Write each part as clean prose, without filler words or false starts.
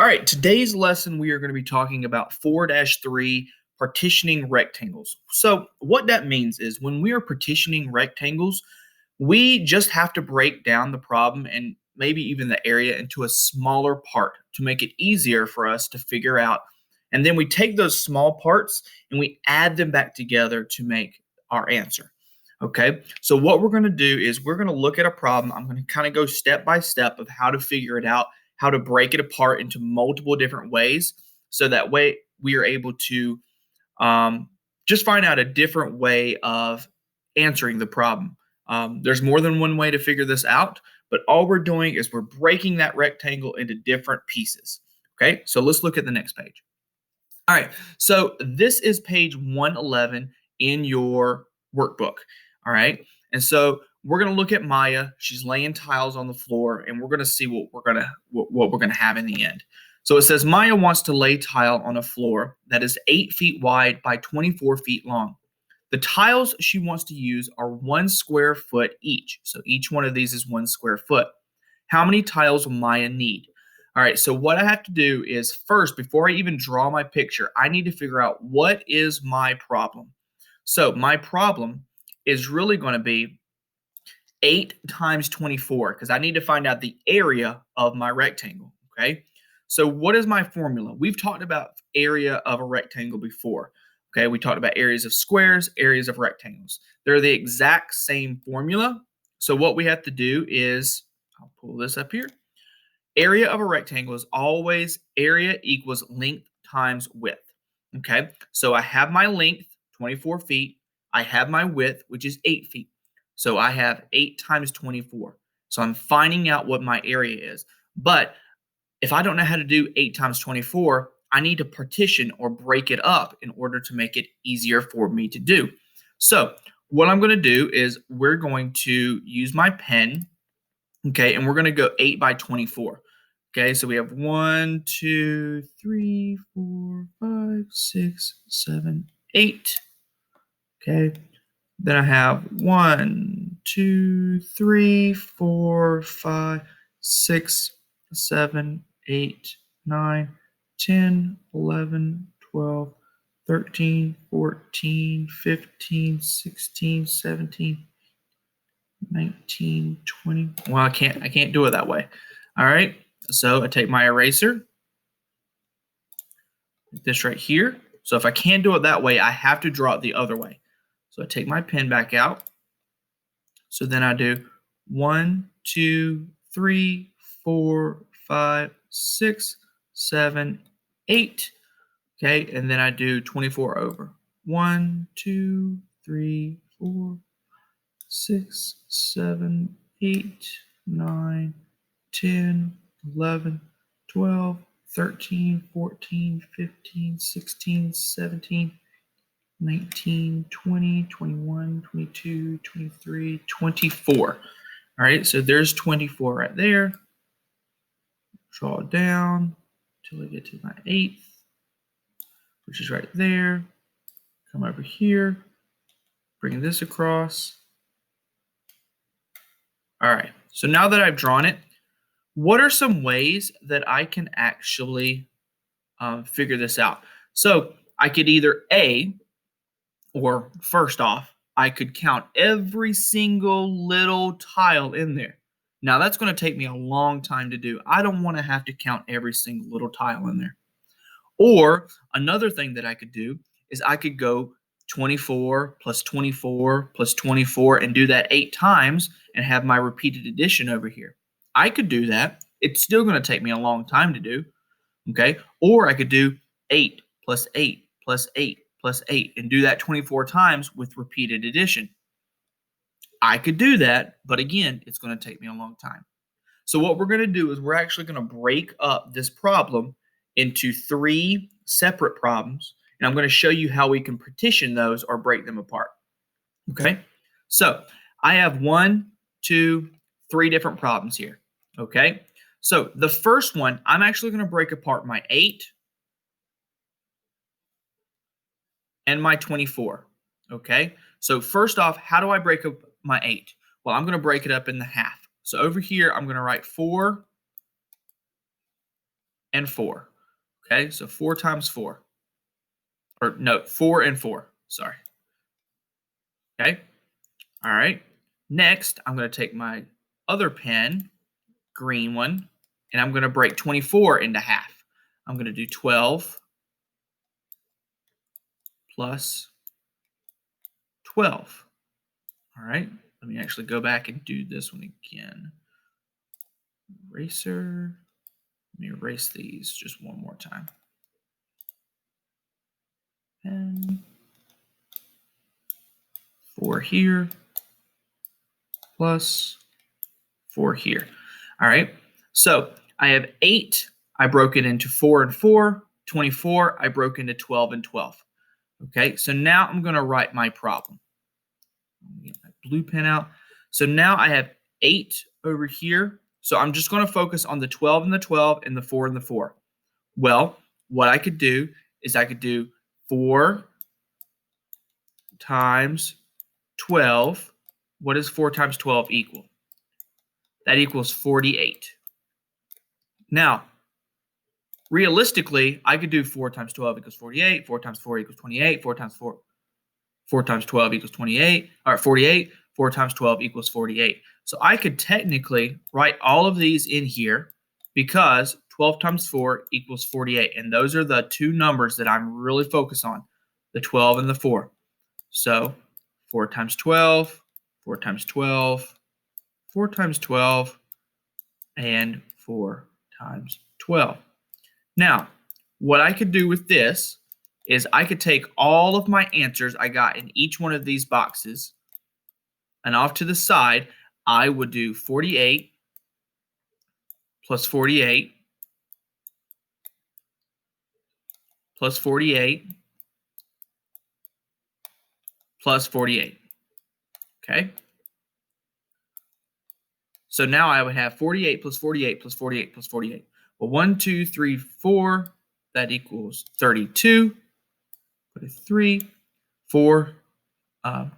All right, today's lesson we are going to be talking about 4-3 partitioning rectangles. So what that means is when we are partitioning rectangles, we just have to break down the problem and maybe even the area into a smaller part to make it easier for us to figure out. And then we take those small parts and we add them back together to make our answer. Okay, so what we're going to do is we're going to look at a problem. I'm going to kind of go step by step of how to figure it out, how to break it apart into multiple different ways. So that way we are able to just find out a different way of answering the problem. There's more than one way to figure this out, but all we're doing is we're breaking that rectangle into different pieces. Okay, so let's look at the next page. All right, so this is page 111 in your workbook. All right, and so we're going to look at Maya. She's laying tiles on the floor, and we're going to see what we're gonna have in the end. So it says Maya wants to lay tile on a floor that is 8 feet wide by 24 feet long. The tiles she wants to use are 1 square foot each. So each one of these is 1 square foot. How many tiles will Maya need? All right, so what I have to do is first, before I even draw my picture, I need to figure out what is my problem. So my problem is really going to be 8 times 24 because I need to find out the area of my rectangle, okay? So what is my formula? We've talked about area of a rectangle before, okay? We talked about areas of squares, areas of rectangles. They're the exact same formula. So what we have to do is, I'll pull this up here. Area of a rectangle is always area equals length times width, okay? So I have my length, 24 feet. I have my width, which is 8 feet. So I have 8 times 24. So I'm finding out what my area is. But if I don't know how to do 8 times 24, I need to partition or break it up in order to make it easier for me to do. So what I'm going to do is we're going to use my pen, okay, and we're going to go 8 by 24. Okay, so we have 1, 2, 3, 4, 5, 6, 7, 8. Okay, then I have 1, 2, 3, 4, 5, 6, 7, 8, 9, 10, 11, 12, 13, 14, 15, 16, 17, 19, 20. Well, I can't do it that way. All right. So I take my eraser, this right here. So if I can't do it that way, I have to draw it the other way. So I take my pen back out. So then I do 1, 2, 3, 4, 5, 6, 7, 8. Okay, and then I do 24 over. 1, 2, 3, 4, 6, 7, 8, 9, 10, 11, 12, 13, 14, 15, 16, 17, 19, 20, 21, 22, 23, 24. All right, so there's 24 right there. Draw it down until I get to my 8th, which is right there. Come over here, bring this across. All right, so now that I've drawn it, what are some ways that I can actually figure this out? So I could either or first off, I could count every single little tile in there. Now that's going to take me a long time to do. I don't want to have to count every single little tile in there. Or another thing that I could do is I could go 24 plus 24 plus 24 and do that 8 times and have my repeated addition over here. I could do that. It's still going to take me a long time to do. Okay. Or I could do 8 plus 8 plus 8 plus 8 and do that 24 times with repeated addition. I could do that, but again, it's going to take me a long time. So what we're going to do is we're actually going to break up this problem into 3 separate problems, and I'm going to show you how we can partition those or break them apart. Okay, so I have 1, 2, 3 different problems here. Okay, so the first one, I'm actually going to break apart my 8 and my 24. Okay, so first off, how do I break up my 8? Well, I'm going to break it up in the half. So over here, I'm going to write 4 and 4. Okay, so 4 times 4. Or no, 4 and 4. Sorry. Okay, all right. Next, I'm going to take my other pen, green one, and I'm going to break 24 into half. I'm going to do 12 plus 12. All right, let me actually go back and do this one again. Eraser. Let me erase these just one more time. And 4 here plus 4 here. All right, so I have 8. I broke it into 4 and 4. 24, I broke into 12 and 12. Okay, so now I'm going to write my problem. Let me get my blue pen out. So now I have 8 over here. So I'm just going to focus on the 12 and the 12 and the 4 and the 4. Well, what I could do is I could do 4 times 12. What does 4 times 12 equal? That equals 48. Now, realistically, I could do 4 times 12 equals 48, 4 times 4 equals 28, 4 times 4 times 12 equals 28, or 48, 4 times 12 equals 48. So I could technically write all of these in here because 12 times 4 equals 48. And those are the two numbers that I'm really focused on, the 12 and the 4. So 4 times 12, 4 times 12, 4 times 12, and 4 times 12. Now, what I could do with this is I could take all of my answers I got in each one of these boxes, and off to the side, I would do 48 plus 48 plus 48 plus 48. Okay? So now I would have 48 plus 48 plus 48 plus 48. Well, 1, 2, 3, 4, that equals 32. Put a 3, 4,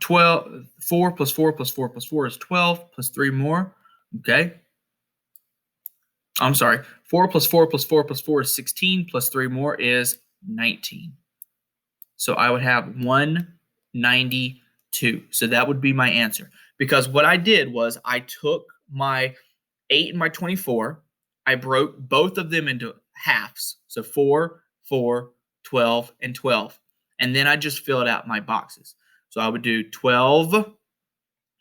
12, 4 plus 4 plus 4 plus 4 is 12, plus 3 more. Okay? I'm sorry. 4 plus 4 plus 4 plus 4 is 16, plus 3 more is 19. So I would have 192. So that would be my answer. Because what I did was I took my 8 and my 24. I broke both of them into halves. So 4, 4, 12, and 12. And then I just filled out my boxes. So I would do 12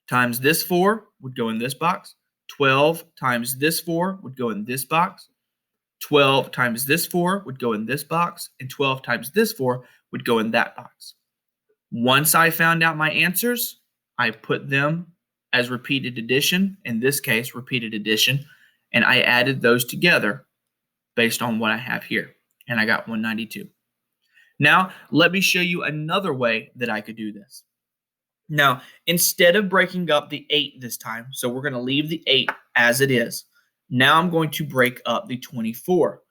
times this 4 would go in this box. 12 times this 4 would go in this box. 12 times this 4 would go in this box. And 12 times this 4 would go in that box. Once I found out my answers, I put them as repeated addition, in this case, repeated addition, and I added those together based on what I have here. And I got 192. Now, let me show you another way that I could do this. Now, instead of breaking up the 8 this time, so we're going to leave the 8 as it is. Now I'm going to break up the 24.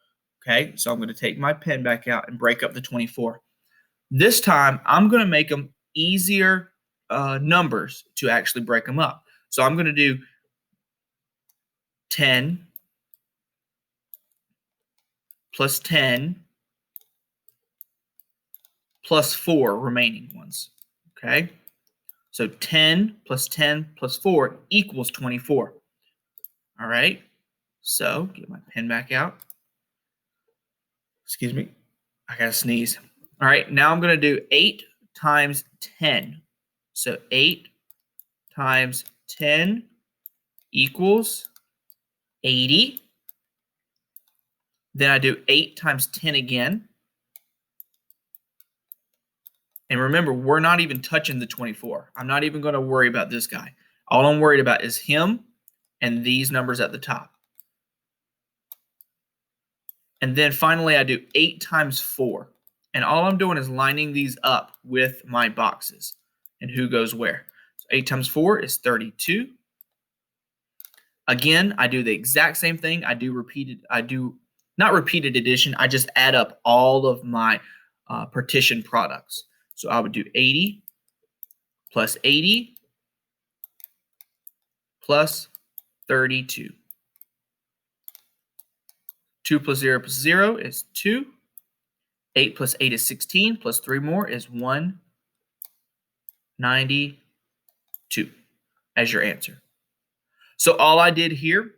Okay, so I'm going to take my pen back out and break up the 24. This time, I'm going to make them easier numbers to actually break them up. So I'm going to do 10 plus 10 plus 4 remaining ones. Okay, so 10 plus 10 plus 4 equals 24. All right, so get my pen back out. Excuse me, I gotta sneeze. All right, now I'm gonna do 8 times 10. So 8 times 10 equals 80. Then I do 8 times 10 again. And remember, we're not even touching the 24. I'm not even going to worry about this guy. All I'm worried about is him and these numbers at the top. And then finally, I do 8 times 4. And all I'm doing is lining these up with my boxes and who goes where. So 8 times 4 is 32. Again, I do the exact same thing. I do not repeated addition. I just add up all of my partition products. So I would do 80 plus 80 plus 32. 2 plus 0 plus 0 is 2. 8 plus 8 is 16, plus 3 more is 192 as your answer. So all I did here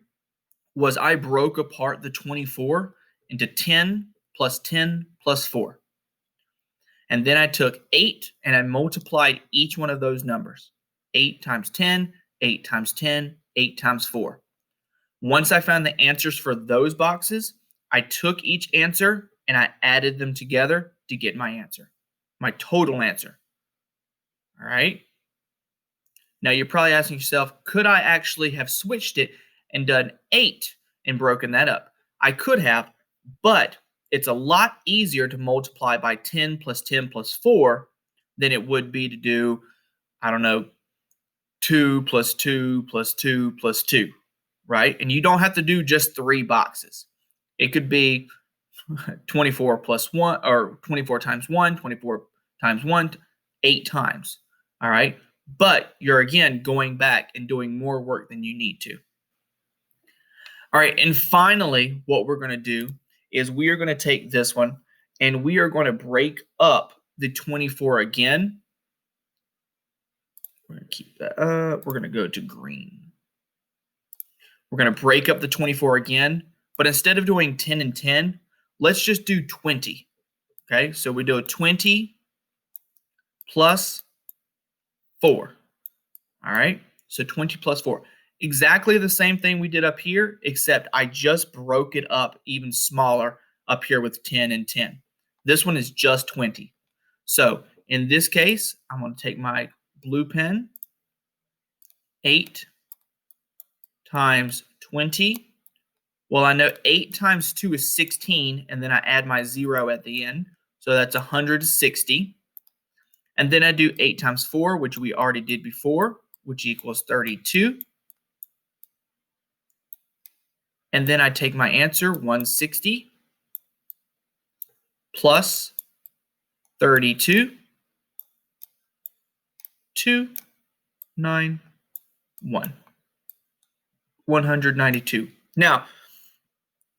was I broke apart the 24 into 10 plus 10 plus 4. And then I took 8 and I multiplied each one of those numbers. 8 times 10, 8 times 10, 8 times 4. Once I found the answers for those boxes, I took each answer and I added them together to get my answer, my total answer. All right. Now you're probably asking yourself, could I actually have switched it and done 8 and broken that up? I could have, but it's a lot easier to multiply by 10 plus 10 plus 4 than it would be to do, I don't know, 2 plus 2 plus 2 plus 2, right? And you don't have to do just 3 boxes. It could be 24 plus 1, or 24 times 1, 24 times 1, 8 times, all right? But you're, again, going back and doing more work than you need to. All right, and finally, what we're going to do is we are going to take this one and we are going to break up the 24 again. We're going to keep that up. We're going to go to green. We're going to break up the 24 again, but instead of doing 10 and 10, let's just do 20. Okay, so we do a 20 plus 4. All right, so 20 plus 4. Exactly the same thing we did up here, except I just broke it up even smaller up here with 10 and 10. This one is just 20. So in this case, I'm going to take my blue pen. 8 times 20. Well, I know 8 times 2 is 16, and then I add my 0 at the end. So that's 160. And then I do 8 times 4, which we already did before, which equals 32. And then I take my answer, 160 plus 32, 291, 192. Now,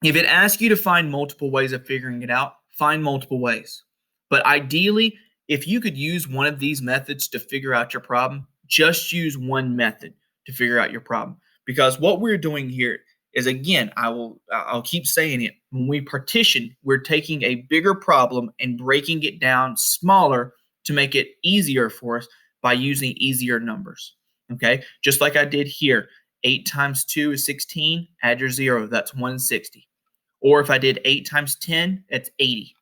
if it asks you to find multiple ways of figuring it out, find multiple ways. But ideally, if you could use one of these methods to figure out your problem, just use one method to figure out your problem. Because what we're doing here is, again, I'll keep saying it. When we partition, we're taking a bigger problem and breaking it down smaller to make it easier for us by using easier numbers. Okay, just like I did here. 8 times 2 is 16. Add your 0. That's 160. Or if I did 8 times 10, that's 80.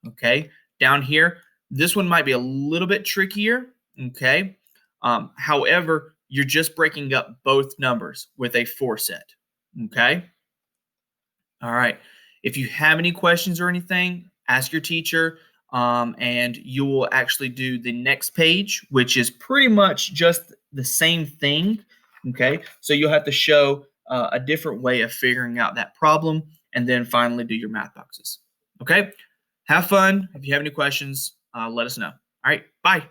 Okay, down here, this one might be a little bit trickier. Okay, however, you're just breaking up both numbers with a 4 set. Okay. All right. If you have any questions or anything, ask your teacher, and you will actually do the next page, which is pretty much just the same thing. Okay. So you'll have to show a different way of figuring out that problem, and then finally do your math boxes. Okay. Have fun. If you have any questions, let us know. All right. Bye.